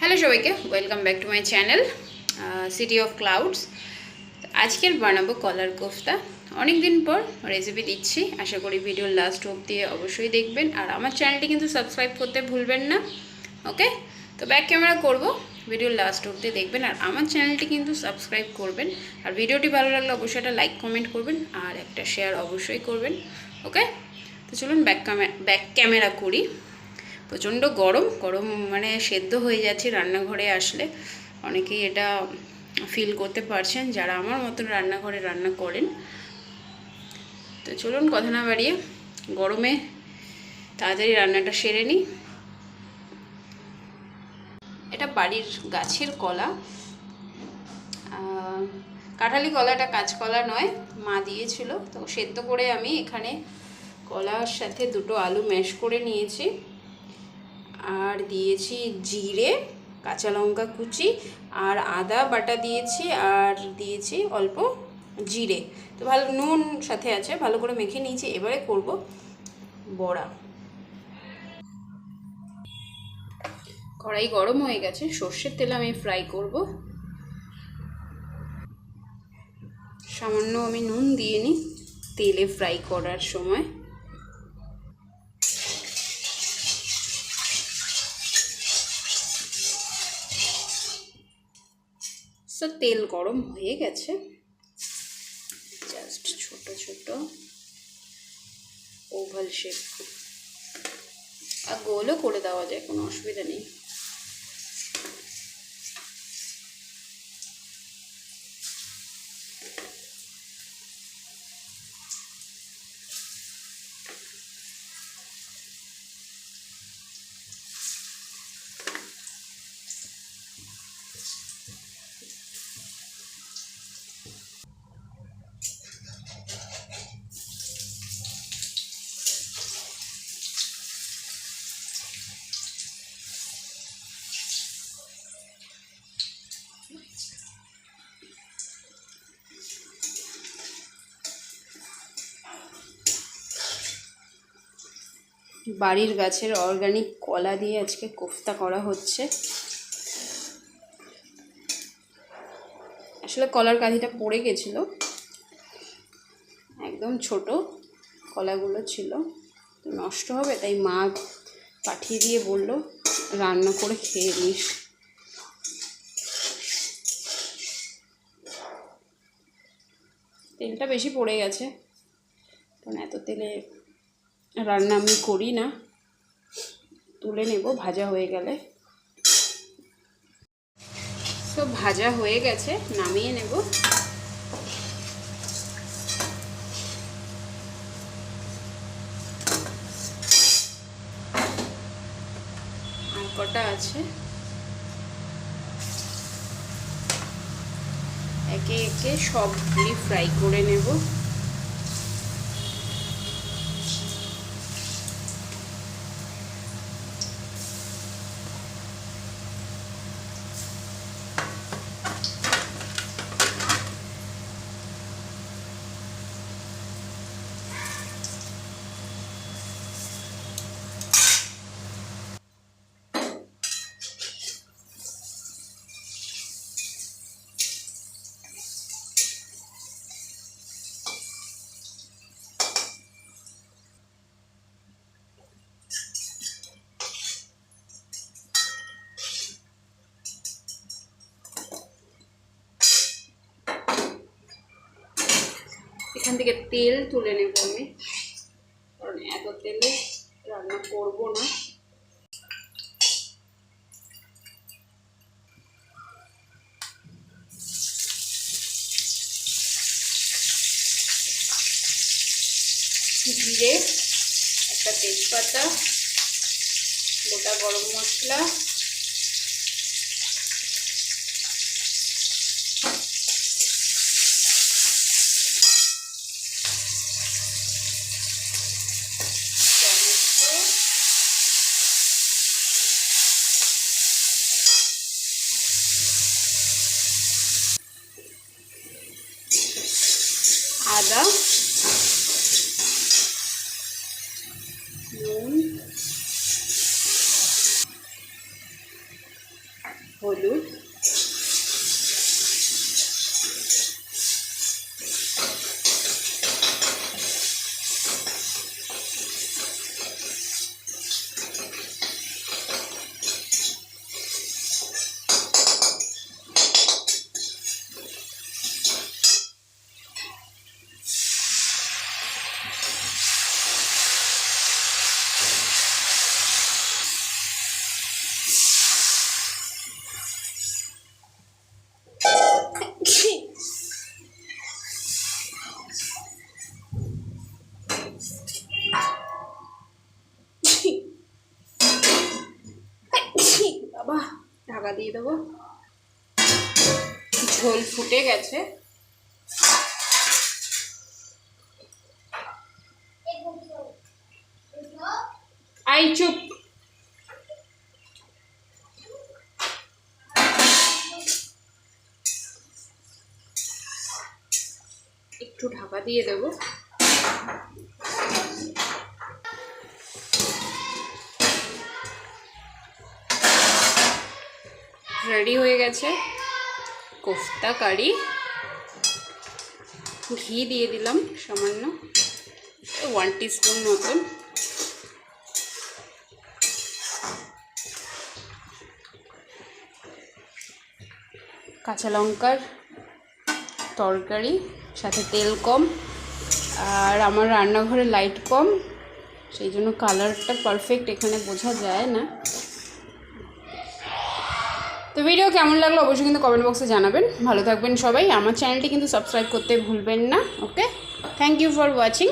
Hello সবাইকে, welcome back to my channel city of clouds. আজকের বানাবো কলার কোফতা। অনেক দিন পর রেসিপি দিচ্ছি, আশা করি ভিডিওর লাস্ট অবধি অবশ্যই দেখবেন। আর আমার চ্যানেলটি কিন্তু সাবস্ক্রাইব করতে ভুলবেন না। ওকে, তো ব্যাক ক্যামেরা করব, ভিডিওর লাস্ট অবধি দেখবেন আর আমার চ্যানেলটি কিন্তু সাবস্ক্রাইব করবেন। আর ভিডিওটি ভালো লাগলে অবশ্যই একটা লাইক কমেন্ট করবেন আর একটা শেয়ার অবশ্যই করবেন। ওকে, তো চলুন ব্যাক ক্যামেরা করি। প্রচণ্ড গরম গরম মানে সেদ্ধ হয়ে যাচ্ছে রান্নাঘরে আসলে। অনেকেই এটা ফিল করতে পারছেন যারা আমার মতন রান্নাঘরে রান্না করেন। তো চলুন কথা না বাড়িয়ে গরমে তাড়াতাড়ি রান্নাটা সেরে নিই। এটা বাড়ির গাছের কলা, কাঁঠালি কলাটা, কাঁচকলা নয়, মা দিয়েছিল। তো সেদ্ধ করে আমি এখানে কলার সাথে দুটো আলু ম্যাশ করে নিয়েছি আর দিয়েছি জিরে, কাঁচা লঙ্কা কুচি আর আদা বাটা দিয়েছি আর দিয়েছি অল্প জিরে। তো ভালো নুন সাথে আছে, ভালো করে মেখে নিয়েছি। এবারে করব বড়া। কড়াই গরম হয়ে গেছে, সর্ষের তেল আমি ফ্রাই করব। সামান্য আমি নুন দিয়ে নিই তেলে ফ্রাই করার সময়। সো তেল গরম হয়ে গেছে, জাস্ট ছোট ছোট ওভাল শেপ আর গোলও করে দেওয়া যায়, কোনো অসুবিধা নেই। বাড়ির গাছের অর্গানিক কলা দিয়ে আজকে কোফতা করা হচ্ছে। আসলে কলার কাঁধিটা পড়ে গেছিলো, একদম ছোট কলাগুলো ছিল, তো নষ্ট হবে, তাই মা পাঠিয়ে দিয়ে বলল রান্না করে খেয়ে নিস। তেলটা বেশি পড়ে গেছে, কারণ এত তেলে রান্না আমি করি না। তুলে নেব ভাজা হয়ে গেলে। সব ভাজা হয়ে গেছে, নামিয়ে নেব। আর কটা আছে, একে একে সবগুলি ফ্রাই করে নেব। এখান থেকে তেল তুলে নেব আমি, কারণ এত তেলে রান্না করব না। জিরে, একটা তেজপাতা, গোটা গরম মশলা, আদা, নুন, হলুদ, বাবা ঢাকা দিয়ে দেবো। ঝোল ফুটে গেছে। আই চুপ। একটু ঢাকা দিয়ে দেবো। রেডি হয়ে গেছে কোফতা কারি। ঘি দিয়ে দিলাম সামান্য, 1 টিস্পুন মতন। কাঁচা লঙ্কার তরকারি, সাথে তেল কম, আর আমার রান্নাঘরে লাইট কম, সেই জন্য কালারটা পারফেক্ট এখানে বোঝা যায় না। তো ভিডিও কেমন লাগলো অবশ্যই কিন্তু কমেন্ট বক্সে জানাবেন। ভালো থাকবেন সবাই। আমার চ্যানেলটি কিন্তু সাবস্ক্রাইব করতে ভুলবেন না। ওকে, থ্যাংক ইউ ফর ওয়াচিং।